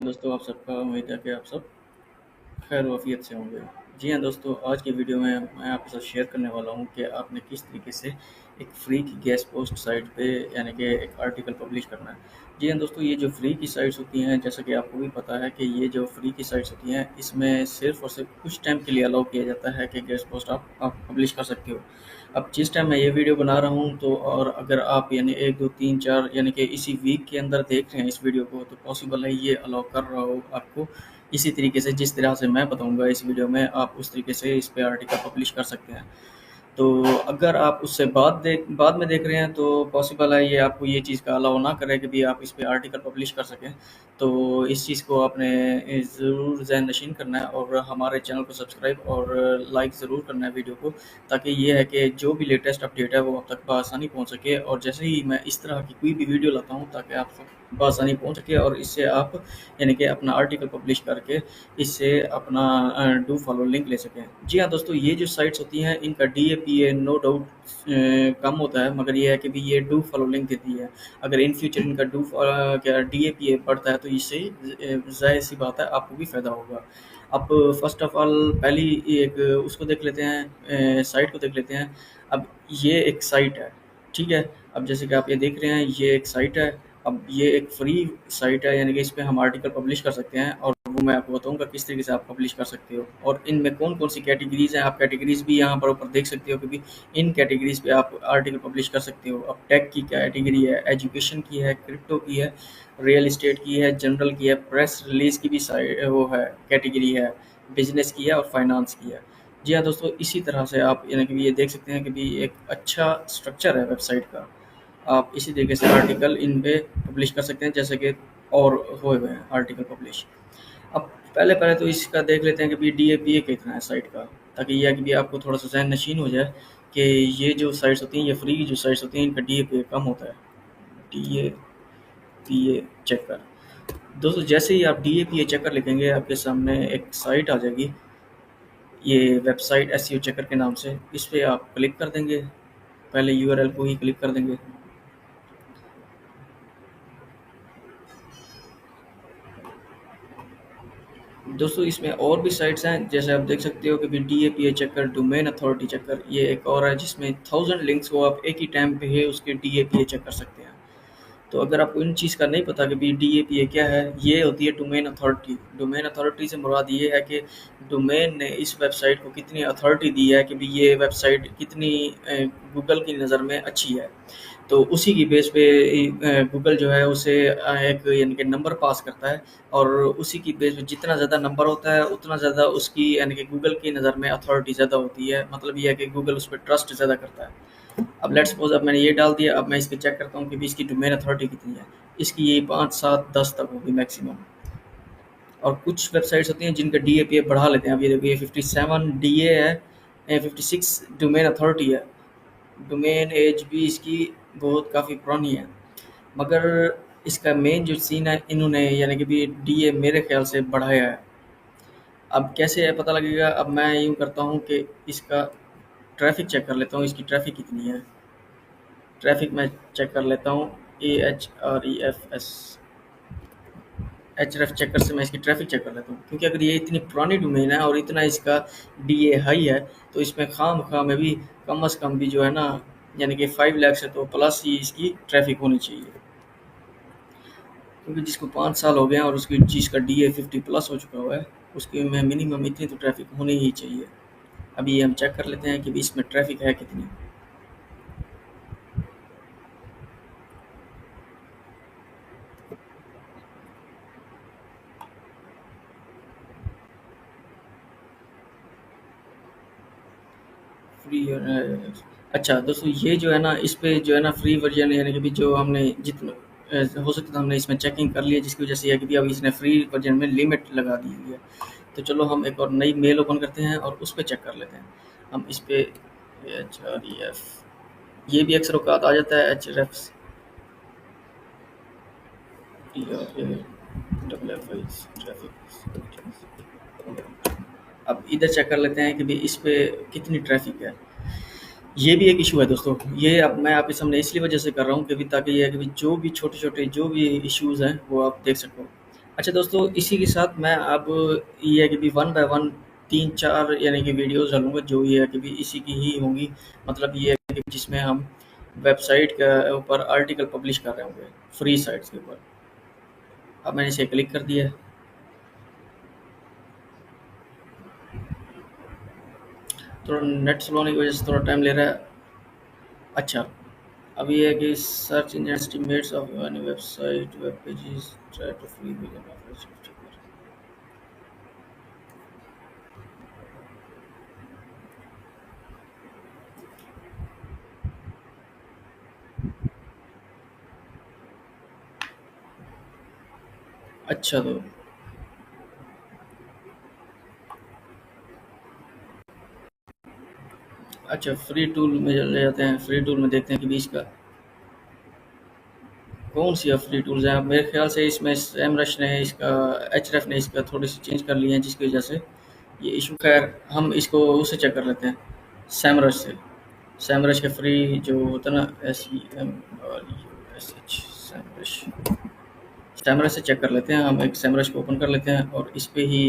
दोस्तों, आप सबका उम्मीद है कि आप सब खैर वाफियत से होंगे। जी हाँ दोस्तों, आज की वीडियो में मैं आपके साथ शेयर करने वाला हूँ कि आपने किस तरीके से एक फ्री की गेस्ट पोस्ट साइट पे यानी कि एक आर्टिकल पब्लिश करना है। जी हाँ दोस्तों, ये जो फ्री की साइट्स होती हैं, जैसा कि आपको भी पता है कि ये जो फ्री की साइट्स होती हैं, इसमें सिर्फ़ और सिर्फ कुछ टाइम के लिए अलाउ किया जाता है कि गेस्ट पोस्ट आप पब्लिश कर सकते हो। अब जिस टाइम मैं ये वीडियो बना रहा हूँ, तो और अगर आप यानी 1, 2, 3, 4 यानी कि इसी वीक के अंदर देख रहे हैं इस वीडियो को, तो पॉसिबल है ये अलाउ कर रहा हो आपको। इसी तरीके से जिस तरह से मैं बताऊँगा इस वीडियो में, आप उस तरीके से इस पे आर्टिकल पब्लिश कर सकते हैं। तो अगर आप उससे बाद में देख रहे हैं, तो पॉसिबल है ये आपको ये चीज़ का अलाउ ना करे कि भी आप इस पे आर्टिकल पब्लिश कर सकें। तो इस चीज़ को आपने ज़रूर ज़हन-नशीन करना है और हमारे चैनल को सब्सक्राइब और लाइक ज़रूर करना है वीडियो को, ताकि ये है कि जो भी लेटेस्ट अपडेट है वो आप तक बआसानी पहुँच सके, और जैसे ही मैं इस तरह की कोई भी वीडियो लाता हूँ, ताकि आप तक बआसानी पहुँच सके और इससे आप यानी कि अपना आर्टिकल पब्लिश करके इससे अपना डू फॉलो लिंक ले सकें। जी हाँ दोस्तों, ये जो साइट्स होती हैं इनका डीएपीए नो डाउट कम होता है, मगर ये है कि भी ये डू फॉलो लिंक देती है। अगर इन फ्यूचर इनका क्या डीएपीए बढ़ता है, तो इससे ज़ाहिर सी बात है आपको भी फ़ायदा होगा। अब फर्स्ट ऑफ ऑल पहली एक उसको देख लेते हैं, साइट को देख लेते हैं। अब ये एक साइट है, ठीक है। अब जैसे कि आप ये देख रहे हैं, ये एक साइट है। अब ये एक फ्री साइट है, यानी कि इस पे हम आर्टिकल पब्लिश कर सकते हैं, और वो मैं आपको बताऊँगा किस तरीके से आप पब्लिश कर सकते हो, और इनमें कौन-कौन सी कैटेगरीज़ हैं। आप कैटेगरीज़ भी यहाँ पर ऊपर देख सकते हो कि भी इन कैटेगरीज़ पे आप आर्टिकल पब्लिश कर सकते हो। अब टेक की कैटेगरी है, एजुकेशन की है, क्रिप्टो की है, रियल एस्टेट की है, जनरल की है, प्रेस रिलीज़ की भी वो है, कैटेगरी है, बिज़नेस की है और फाइनेंस की है। जी हाँ दोस्तों, इसी तरह से आप यानी कि ये देख सकते हैं कि भी एक अच्छा स्ट्रक्चर है वेबसाइट का। आप इसी तरीके से आर्टिकल इन पे पब्लिश कर सकते हैं, जैसे कि और हुए हुए हैं आर्टिकल पब्लिश। अब पहले-पहले तो इसका देख लेते हैं कि भी डीएपीए कितना है साइट का, ताकि ये है कि भी आपको थोड़ा-सा ज़हन नशीन हो जाए कि ये जो साइट्स होती हैं, ये फ्री की जो साइट्स होती हैं, इनका डीएपीए कम होता है। डीएपीए चेकर। दोस्तों, जैसे ही आप डीएपीए चेकर लिखेंगे, आपके सामने एक साइट आ जाएगी, ये वेबसाइट एसईओ चेकर के नाम से। इस पे आप क्लिक कर देंगे, पहले यूआरएल को ही क्लिक कर देंगे। दोस्तों, इसमें और भी साइट्स हैं, जैसे आप देख सकते हो कि भी डीएपीए चेकर, डोमेन अथॉरिटी चेकर, ये एक और है जिसमें 1000 लिंक्स को आप एक ही टाइम पे ही उसके डीएपीए चेक कर सकते हैं। तो अगर आपको इन चीज़ का नहीं पता कि भी डीएपीए क्या है, ये होती है डोमेन अथॉरिटी। डोमेन अथॉरिटी से मुराद ये है कि डोमेन ने इस वेबसाइट को कितनी अथॉरिटी दी है कि भी ये वेबसाइट कितनी गूगल की नज़र में अच्छी है। तो उसी की बेस पे गूगल जो है उसे एक यानी कि नंबर पास करता है, और उसी की बेस पे जितना ज़्यादा नंबर होता है, उतना ज़्यादा उसकी यानी कि गूगल की नज़र में अथॉरिटी ज़्यादा होती है। मतलब ये है कि गूगल उस पे ट्रस्ट ज़्यादा करता है। अब लेट्स सपोज़, अब मैंने ये डाल दिया, अब मैं इस पे चेक करता हूँ कि भी इसकी डोमेन अथॉरिटी कितनी है। इसकी यही 5, 7, 10 तक होगी मैक्सिमम। और कुछ वेबसाइट्स होती हैं जिनका डीएपीए बढ़ा लेते हैं। अब ये देखिए 57 डीए है, 56 डोमेन अथॉरिटी है। डोमेन एज भी इसकी बहुत काफ़ी पुरानी है, मगर इसका मेन जो सीन है, इन्होंने यानी कि भी डीए मेरे ख्याल से बढ़ाया है। अब कैसे है पता लगेगा? अब मैं यूँ करता हूँ कि इसका ट्रैफ़िक चेक कर लेता हूँ, इसकी ट्रैफ़िक कितनी है। ट्रैफ़िक मैं चेक कर लेता हूँ, AHREFS एचरेफ चेकर से मैं इसकी ट्रैफ़िक चेक कर लेता हूँ, क्योंकि अगर ये इतनी पुरानी डोमेन है और इतना इसका डीए हाई है, तो इसमें खाम-खा में भी कम से कम भी जो है ना, यानी कि 5 लाख से तो प्लस ही इसकी ट्रैफ़िक होनी चाहिए। क्योंकि जिसको 5 साल हो गए हैं और उसकी जिसका डीए 50 प्लस हो चुका हुआ है, उसके में मिनिमम इतनी तो ट्रैफ़िक होनी ही चाहिए। अभी ये हम चेक कर लेते हैं कि भी इसमें ट्रैफ़िक है कितनी। फ्री अच्छा दोस्तों, ये जो है ना, इस पे जो है ना फ्री वर्जन, यानी कि भी जो हमने जितना हो सकता था हमने इसमें चेकिंग कर लिया, जिसकी वजह से ये है कि भी अब इसने फ्री वर्जन में लिमिट लगा दी हुई है। तो चलो हम एक और नई मेल ओपन करते हैं और उस पे चेक कर लेते हैं। हम इस पे HREF, ये भी अक्सर औकात आ जाता है, HREF ट्रैफिक। अब इधर चेक कर लेते हैं कि भी इस पे कितनी ट्रैफिक है। ये भी एक इशू है दोस्तों। ये अब मैं आपके सामने इसलिए वजह से कर रहा हूँ कि भी ताकि ये है कि भी जो भी छोटे-छोटे जो भी इश्यूज़ हैं, वो आप देख सको। अच्छा दोस्तों, इसी के साथ मैं अब ये है कि भी वन बाय वन 3-4 यानी कि वीडियोज़ डालूँगा, जो ये है कि भी इसी की ही होंगी। मतलब ये है कि जिसमें हम वेबसाइट के ऊपर आर्टिकल पब्लिश कर रहे होंगे, फ्री साइट्स के ऊपर। अब मैंने इसे क्लिक कर दिया है। थोड़ा नेट स्लो होने की वजह से थोड़ा टाइम ले रहा है। अच्छा, अब ये है कि search engine estimates of any website, web pages, try to free अच्छा तो अच्छा, फ्री टूल में चले जाते हैं। फ्री टूल में देखते हैं कि भी इसका कौन सी अब फ्री टूल्स हैं। अब मेरे ख्याल से इसमें एमरश ने इसका एचरेफ ने इसका थोड़ी सी चेंज कर लिए हैं, जिसकी वजह से ये इशू। खैर हम इसको उससे चेक कर लेते हैं, सैमरश से। सैमरश के फ्री जो होता है ना, SEMRSH, सैमरश। सैमरश से चेक कर लेते हैं। हम एक सैमरश को ओपन कर लेते हैं और इस पे ही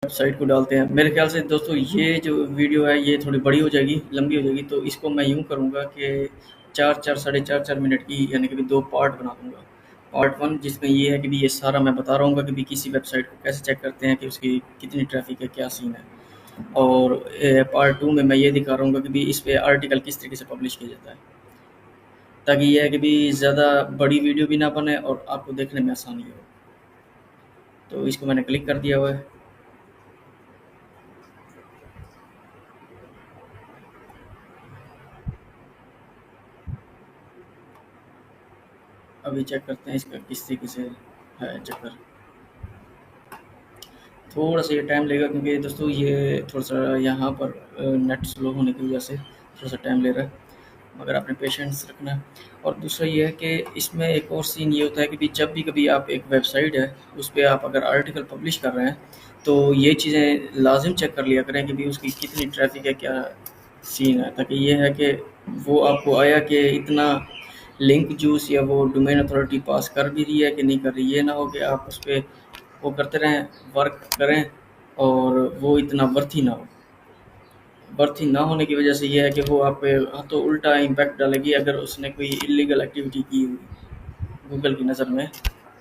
वेबसाइट को डालते हैं। मेरे ख्याल से दोस्तों ये जो वीडियो है ये थोड़ी बड़ी हो जाएगी, लंबी हो जाएगी, तो इसको मैं यूँ करूँगा कि 4-4 साढ़े 4-4 मिनट की यानी कि भी 2 पार्ट बना दूँगा। पार्ट 1 जिसमें ये है कि भी ये सारा मैं बता रहा हूँगा कि भी किसी वेबसाइट को कैसे चेक करते हैं कि उसकी कितनी ट्रैफ़िक है, क्या सीन है। और पार्ट 2 में मैं ये दिखा रहा हूँगा कि भी इस पे आर्टिकल किस तरीके से पब्लिश किया जाता है। ताकि ये है कि भी ज़्यादा बड़ी वीडियो भी ना बने और आपको देखने में आसानी हो। तो इसको मैंने क्लिक कर दिया हुआ है। अभी चेक करते हैं इसका किस तरीके से है चक्कर। थोड़ा सा ये टाइम लेगा क्योंकि दोस्तों ये थोड़ा-सा यहाँ पर नेट स्लो होने की वजह से थोड़ा-सा टाइम ले रहा है, मगर आपने पेशेंस रखना है। और दूसरा ये है कि इसमें एक और सीन ये होता है कि भी जब भी कभी आप एक वेबसाइट है, उस पे आप अगर आर्टिकल पब्लिश कर रहे हैं, तो ये चीज़ें लाज़िम चेक कर लिया करें कि भी उसकी कितनी ट्रैफ़िक है, क्या सीन है। ताकि ये है कि वो आपको आया कि इतना लिंक जूस या वो डोमेन अथॉरिटी पास कर भी रही है कि नहीं कर रही। ये ना हो कि आप उस पे वो करते रहें, वर्क करें और वो इतना वर्थी ना हो। वर्थी ना होने की वजह से ये है कि वो आप पे तो उल्टा इम्पैक्ट डालेगी अगर उसने कोई इल्लीगल एक्टिविटी की हुई। गूगल की नज़र में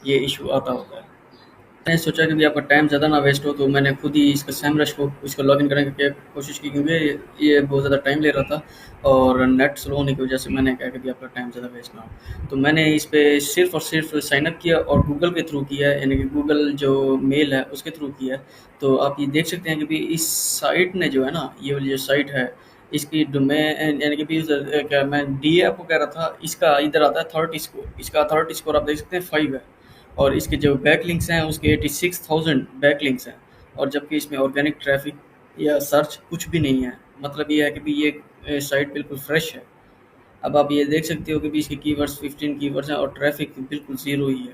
ये इशू आता होता है। मैंने सोचा कि भी आपका टाइम ज़्यादा ना वेस्ट हो, तो मैंने खुद ही इसका सैमरश को इसको लॉगिन करने की कोशिश की, क्योंकि ये बहुत ज़्यादा टाइम ले रहा था और नेट स्लो होने की वजह से मैंने कहा कि भी आपका टाइम ज़्यादा वेस्ट ना हो। तो मैंने इस पे सिर्फ़ और सिर्फ़ साइन अप किया और गूगल के थ्रू किया है, यानी कि गूगल जो मेल है उसके थ्रू किया है। तो आप ये देख सकते हैं कि भी इस साइट ने जो है ना, ये वाली जो साइट है, इसकी डोमेन यानी कि भी क्या मैं डीए आपको कह रहा था, इसका इधर आता है अथॉरिटी स्कोर। इसका अथॉरिटी स्कोर आप देख सकते हैं 5 है। और इसके जो बैकलिंक्स हैं उसके 86,000 बैकलिंक्स हैं। और जबकि इसमें ऑर्गेनिक ट्रैफिक या सर्च कुछ भी नहीं है। मतलब ये है कि भी ये साइट बिल्कुल फ्रेश है। अब आप ये देख सकते हो कि भी इसके कीवर्ड्स 15 कीवर्ड्स हैं और ट्रैफिक बिल्कुल ज़ीरो ही है।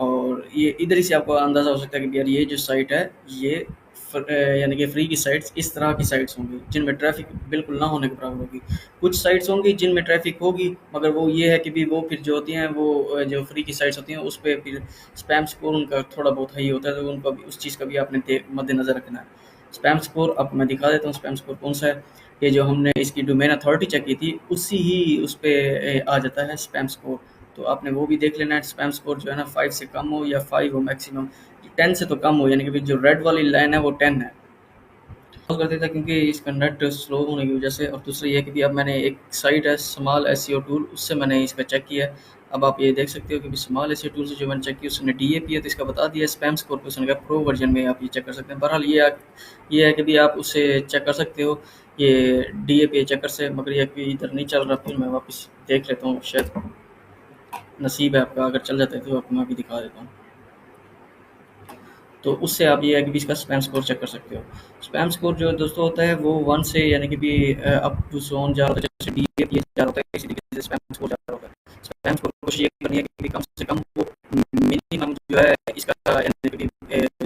और ये इधर ही से आपको अंदाज़ा हो सकता है कि यार ये जो साइट है ये यानी कि फ्री की साइट्स इस तरह की साइट्स होंगी जिनमें ट्रैफिक बिल्कुल ना होने के बराबर होगी। कुछ साइट्स होंगी जिनमें ट्रैफिक होगी, मगर वो ये है कि भी वो फिर जो होती हैं वो जो फ्री की साइट्स होती हैं उस पे फिर स्पैम स्कोर उनका थोड़ा बहुत हाई होता है, तो उनको भी उस चीज़ का भी आपने मद्देनज़र रखना है। स्पैम स्कोर आपको मैं दिखा देता हूँ स्पैम स्कोर कौन सा है। ये जो हमने इसकी डोमेन अथॉरिटी चेक की थी उसी ही उस पे आ जाता है स्पैम स्कोर। तो आपने वो भी देख लेना है। स्पैम स्कोर जो है ना 5 से कम हो या 5 हो मैक्सिमम, 10 से तो कम हो, यानी कि जो रेड वाली लाइन है वो 10 है। पॉज़ कर देता क्योंकि इसका नेट स्लो होने की वजह से। और दूसरा ये है कि भी अब मैंने एक साइट है स्मॉल एसईओ टूल, उससे मैंने इसका चेक किया है। अब आप ये देख सकते हो कि स्मॉल एसईओ टूल से जो मैंने चेक किया उसने डीएपी है तो इसका बता दिया। स्पैम स्कोर को उसने कहा प्रो वर्जन में आप ये चेक कर सकते हैं। बहरहाल ये है कि भी आप उससे चेक कर सकते हो ये डीएपी चेकर से, मगर ये कि इधर नहीं चल रहा। फिर मैं वापस देख लेता हूँ, शायद नसीब है आपका, अगर चल जाता है तो आपको मैं भी दिखा देता हूँ। तो उससे आप ये है कि भी इसका स्पैम स्कोर चेक कर सकते हो। स्पैम स्कोर जो दोस्तों होता है वो 1 से यानी कि भी अप टू सो ऑन जा रहा होता है, जैसे डीएपी जा रहा होता है, इसी तरीके से स्पैम स्कोर जा रहा होता है। स्पैम स्कोर की कोशिश ये करनी है कि कम से कम वो मिनिमम जो है इसका यानी कि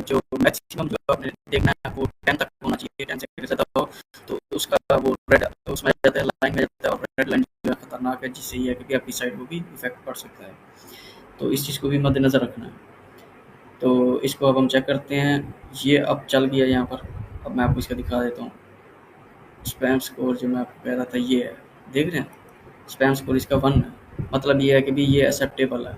जो मैक्सिमम जो आपने देखना है वो 10 तक होना चाहिए। 10 से ज़्यादा हो तो उसका वो रेड उसमें आ जाता है, लाइन में आ जाता है, और रेड लाइन जो है खतरनाक है, जिससे ये है कि आपकी साइट को भी इफेक्ट पड़ सकता है। तो इस चीज़ को भी मद्देनज़र रखना है। इसको अब हम चेक करते हैं। ये अब चल गया यहाँ पर। अब मैं आपको इसका दिखा देता हूँ। स्पैम स्कोर जो मैं आपको कह रहा था ये है, देख रहे हैं? स्पैम स्कोर इसका 1 है, मतलब ये है कि भी ये एक्सेप्टेबल है।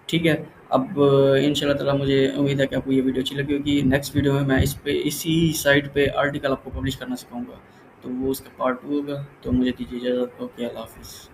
ठीक है। अब इंशाल्लाह ताला मुझे उम्मीद है कि आपको ये वीडियो अच्छी लगी होगी। नेक्स्ट वीडियो में मैं इस पे इसी साइट पे आर्टिकल आपको पब्लिश करना सिखाऊँगा, तो वो उसका पार्ट 2 होगा। तो मुझे दीजिए इजाज़त। ओके, अल्लाह हाफ़िज़।